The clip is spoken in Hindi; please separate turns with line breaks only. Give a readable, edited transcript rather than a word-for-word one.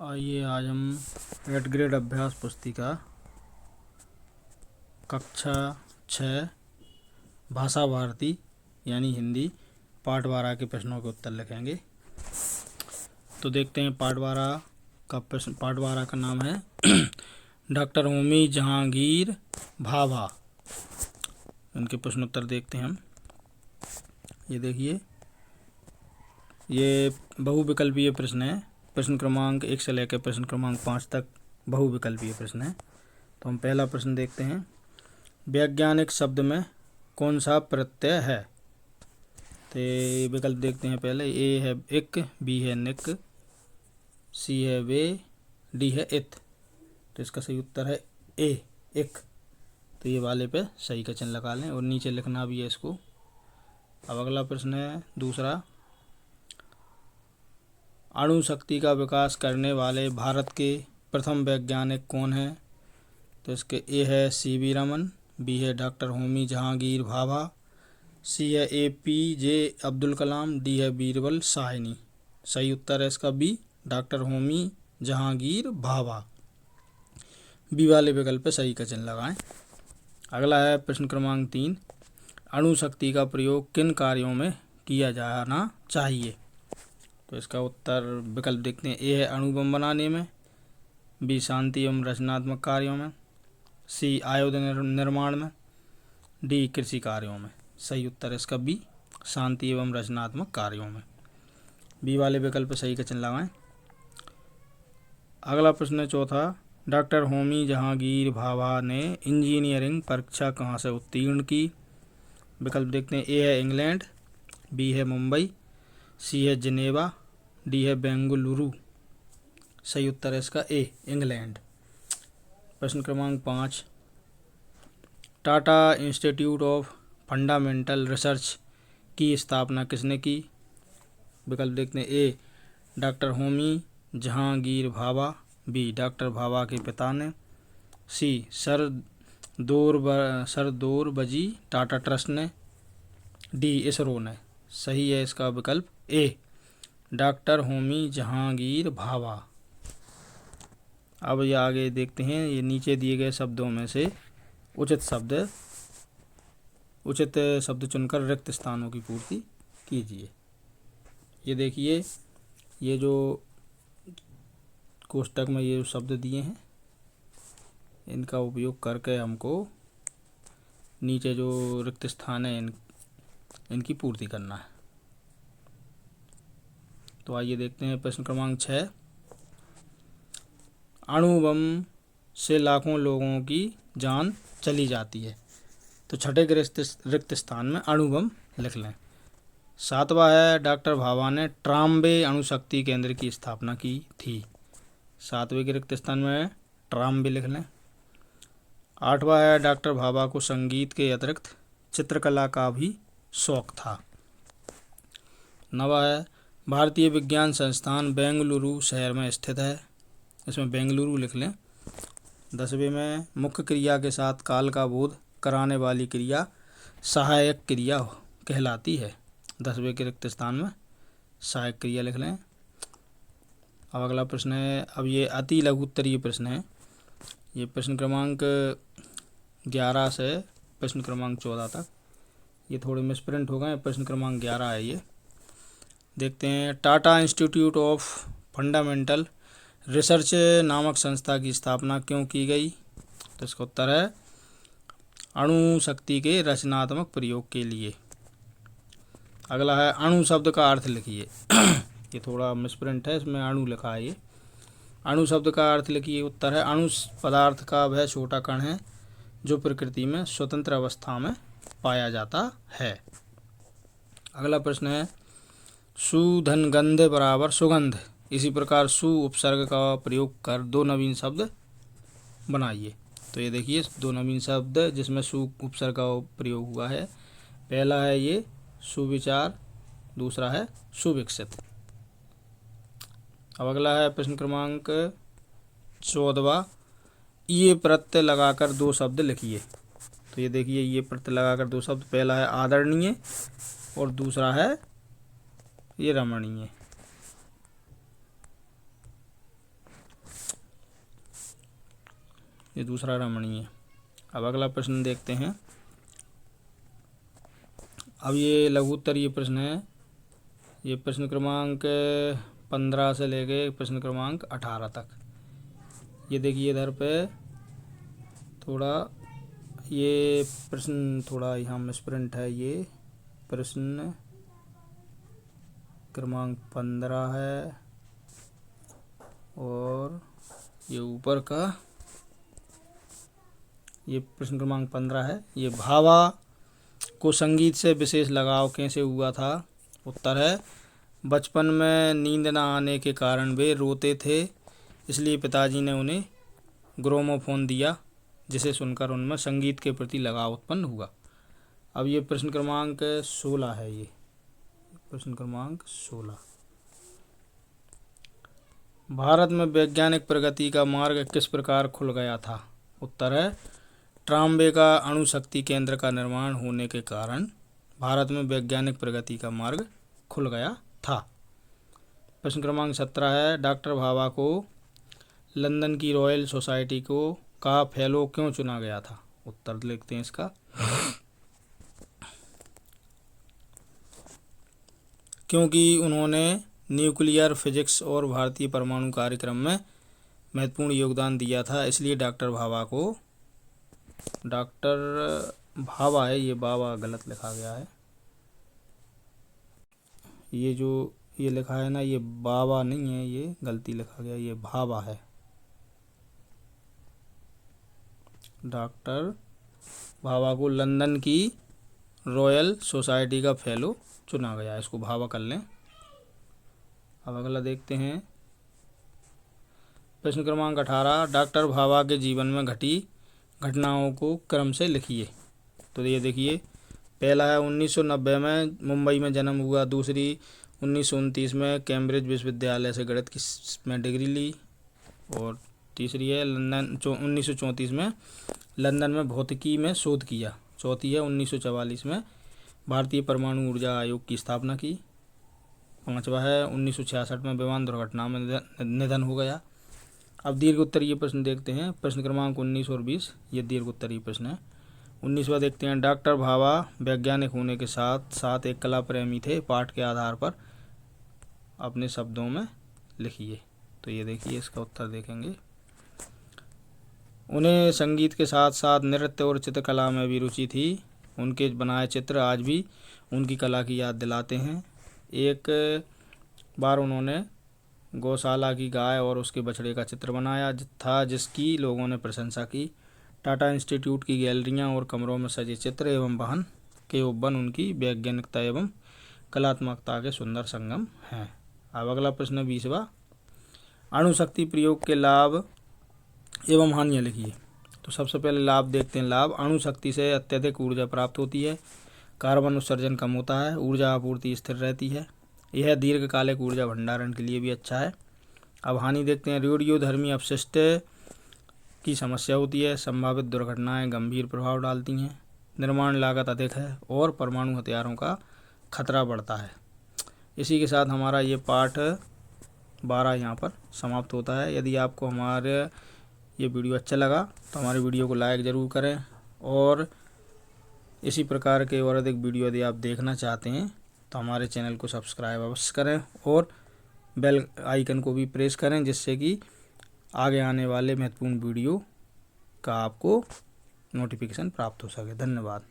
आइए आज हम 8th ग्रेड अभ्यास पुस्तिका कक्षा 6 भाषा भारती यानी हिंदी पाठ 12 के प्रश्नों के उत्तर लिखेंगे। तो देखते हैं पाठ 12 का प्रश्न। पाठ 12 का नाम है डॉक्टर होमी जहांगीर भाभा। इनके प्रश्न उत्तर देखते हैं हम। ये देखिए, ये बहुविकल्पीय प्रश्न है। प्रश्न क्रमांक 1 से लेकर प्रश्न क्रमांक 5 तक बहुविकल्पीय प्रश्न है। तो हम पहला प्रश्न देखते हैं। वैज्ञानिक शब्द में कौन सा प्रत्यय है? तो विकल्प देखते हैं। पहले ए है इक, बी है निक, सी है वे, डी है इत। तो इसका सही उत्तर है ए, इक। तो ये वाले पे सही का चिन्ह लगा लें और नीचे लिखना भी है इसको। अब अगला प्रश्न है दूसरा। अणु शक्ति का विकास करने वाले भारत के प्रथम वैज्ञानिक कौन हैं? तो इसके ए है सी वी रमन, बी है डॉक्टर होमी जहांगीर भाभा, सी है APJ अब्दुल कलाम, डी है बीरबल साहनी। सही उत्तर है इसका B, doctor Homi Jahangir Bhabha. B वाले विकल्प पे सही का चिन्ह लगाएं। अगला है प्रश्न क्रमांक 3। अणु शक्ति का प्रयोग किन कार्यों में किया जाना चाहिए? तो इसका उत्तर विकल्प देखते हैं। ए है अणु बम बनाने में, बी शांति एवं रचनात्मक कार्यों में, सी आयुध निर्माण में, डी कृषि कार्यों में। सही उत्तर है इसका बी, शांति एवं रचनात्मक कार्यों में। बी वाले विकल्प पर सही का चिन्ह लगाएं। अगला प्रश्न है चौथा। डॉक्टर होमी जहांगीर भाभा ने इंजीनियरिंग परीक्षा कहाँ से उत्तीर्ण की? विकल्प देखते हैं। ए है इंग्लैंड, बी है मुंबई, सी है जिनेवा, डी है बेंगलुरु। सही उत्तर है इसका ए, इंग्लैंड। प्रश्न क्रमांक 5। Tata institute of fundamental research की स्थापना किसने की? विकल्प देखते हैं। A doctor Homi Jahangir Bhabha, B doctor Bhabha के पिता ने, C sir Dorabji Tata trust ने, डी इसरो ने। सही है इसका विकल्प ए, डॉक्टर होमी जहांगीर भाभा। अब ये आगे देखते हैं। ये नीचे दिए गए शब्दों में से उचित शब्द चुनकर रिक्त स्थानों की पूर्ति कीजिए। ये देखिए, ये जो कोष्टक में ये शब्द दिए हैं, इनका उपयोग करके हमको नीचे जो रिक्त स्थान है इनकी पूर्ति करना है। तो आइए देखते हैं प्रश्न क्रमांक 6। अणु बम से लाखों लोगों की जान चली जाती है। तो छठे के रिक्त स्थान में अणु बम लिख लें। 7वां है डॉक्टर भाभा ने ट्राम्बे अणु शक्ति केंद्र की स्थापना की थी। 7वें के रिक्त स्थान में ट्राम्बे लिख लें। 8वां है डॉक्टर भाभा को संगीत के अतिरिक्त चित्रकला का भी शौक था। 9वां है भारतीय विज्ञान संस्थान बेंगलुरु शहर में स्थित है। इसमें बेंगलुरु लिख लें। 10वें में मुख्य क्रिया के साथ काल का बोध कराने वाली क्रिया सहायक क्रिया कहलाती है। 10वें के रिक्त स्थान में सहायक क्रिया लिख लें। अब अगला प्रश्न है। अब ये अति लघु उत्तरीय प्रश्न है। ये प्रश्न क्रमांक 11 से प्रश्न क्रमांक 14 तक। ये थोड़े मिसप्रिंट हो गए। प्रश्न क्रमांक 11 है ये। देखते हैं। Tata institute of fundamental research नामक संस्था की स्थापना क्यों की गई? तो इसका उत्तर है अणु शक्ति के रचनात्मक प्रयोग के लिए। अगला है अणु शब्द का अर्थ लिखिए। ये थोड़ा मिसप्रिंट है, इसमें अणु लिखा है। ये अणु शब्द का अर्थ लिखिए। उत्तर है अणु पदार्थ का वह छोटा कण है जो प्रकृति में स्वतंत्र अवस्था में पाया जाता है। अगला प्रश्न है। सुधनगंध बराबर सुगंध। इसी प्रकार सु उपसर्ग का प्रयोग कर दो नवीन शब्द बनाइए। तो ये देखिए, दो नवीन शब्द जिसमें सु उपसर्ग का प्रयोग हुआ है। पहला है ये सुविचार, दूसरा है सुविकसित। अब अगला है प्रश्न क्रमांक 14वां। ये प्रत्यय लगाकर दो शब्द लिखिए। तो ये देखिए, ये प्रत्यय लगाकर दो शब्द। पहला है आदरणीय और दूसरा है ये रमणीय। ये दूसरा रमणीय। अब अगला प्रश्न देखते हैं। अब ये लघु उत्तरीय प्रश्न है। ये प्रश्न क्रमांक 15 से लेके प्रश्न क्रमांक 18 तक। ये देखिए इधर पे थोड़ा ये प्रश्न थोड़ा यहाँ मिसप्रिंट है। ये प्रश्न क्रमांक 15 है और ये ऊपर का ये प्रश्न क्रमांक 15 है। ये भावा को संगीत से विशेष लगाव कैसे हुआ था? उत्तर है बचपन में नींद न आने के कारण वे रोते थे, इसलिए पिताजी ने उन्हें ग्रामोफोन दिया, जिसे सुनकर उनमें संगीत के प्रति लगाव उत्पन्न हुआ। अब ये प्रश्न क्रमांक 16 है। ये प्रश्न क्रमांक 16। भारत में वैज्ञानिक प्रगति का मार्ग किस प्रकार खुल गया था? उत्तर है ट्राम्बे का अणु शक्ति केंद्र का निर्माण होने के कारण भारत में वैज्ञानिक प्रगति का मार्ग खुल गया था। प्रश्न क्रमांक 17 है डॉक्टर भाभा को लंदन की रॉयल सोसाइटी का फेलो क्यों चुना गया था? उत्तर लिखते हैं इसका। क्योंकि उन्होंने न्यूक्लियर फिजिक्स और भारतीय परमाणु कार्यक्रम में महत्वपूर्ण योगदान दिया था, इसलिए डॉक्टर भाभा को डॉक्टर भाभा है, ये बाबा गलत लिखा गया है। ये जो ये लिखा है ना, ये बाबा नहीं है, ये गलती लिखा गया, ये भाभा है। डॉक्टर भाभा को लंदन की रॉयल सोसाइटी का फेलो चुना गया, इसको भाभा कर लें। अब अगला देखते हैं। प्रश्न क्रमांक 18 डॉक्टर भाभा के जीवन में घटी घटनाओं को क्रम से लिखिए। तो ये देखिए, पहला है 1990 में मुंबई में जन्म हुआ। दूसरी 1929 में कैम्ब्रिज विश्वविद्यालय से गणित की में डिग्री ली। और तीसरी है लंदन 1934 में लंदन में भौतिकी में शोध किया। चौथी है 1944 में भारतीय परमाणु ऊर्जा आयोग की स्थापना की। पांचवा है 1966 में विमान दुर्घटना में निधन हो गया। अब दीर्घ उत्तरीय प्रश्न देखते हैं। प्रश्न क्रमांक 19 और 20 ये दीर्घ उत्तरीय प्रश्न है। 19वां देखते हैं। डॉक्टर भाभा वैज्ञानिक होने के साथ साथ एक कला प्रेमी थे। पाठ के आधार पर अपने शब्दों में लिखिए। तो ये देखिए, इसका उत्तर देखेंगे। उन्हें संगीत के साथ साथ नृत्य और चित्रकला में भी रुचि थी। उनके बनाए चित्र आज भी उनकी कला की याद दिलाते हैं। एक बार उन्होंने गौशाला की गाय और उसके बछड़े का चित्र बनाया था, जिसकी लोगों ने प्रशंसा की। टाटा इंस्टीट्यूट की गैलरियां और कमरों में सजे चित्र एवं वाहन के उपवन उनकी वैज्ञानिकता एवं कलात्मकता के सुंदर संगम हैं। अब अगला प्रश्न 20वां। अणुशक्ति प्रयोग के लाभ एवं हानियाँ लिखिए। तो सबसे पहले लाभ देखते हैं। लाभ, अणुशक्ति से अत्यधिक ऊर्जा प्राप्त होती है, कार्बन उत्सर्जन कम होता है, ऊर्जा आपूर्ति स्थिर रहती है, यह दीर्घकालिक ऊर्जा भंडारण के लिए भी अच्छा है। अब हानि देखते हैं। रेडियोधर्मी अपशिष्ट की समस्या होती है, संभावित दुर्घटनाएं गंभीर प्रभाव डालती हैं, निर्माण लागत अधिक है और परमाणु हथियारों का खतरा बढ़ता है। इसी के साथ हमारा ये पाठ 12 यहाँ पर समाप्त होता है। यदि आपको हमारे ये वीडियो अच्छा लगा तो हमारे वीडियो को लाइक ज़रूर करें और इसी प्रकार के और अधिक वीडियो यदि आप देखना चाहते हैं तो हमारे चैनल को सब्सक्राइब अवश्य करें और बेल आइकन को भी प्रेस करें, जिससे कि आगे आने वाले महत्वपूर्ण वीडियो का आपको नोटिफिकेशन प्राप्त हो सके। धन्यवाद।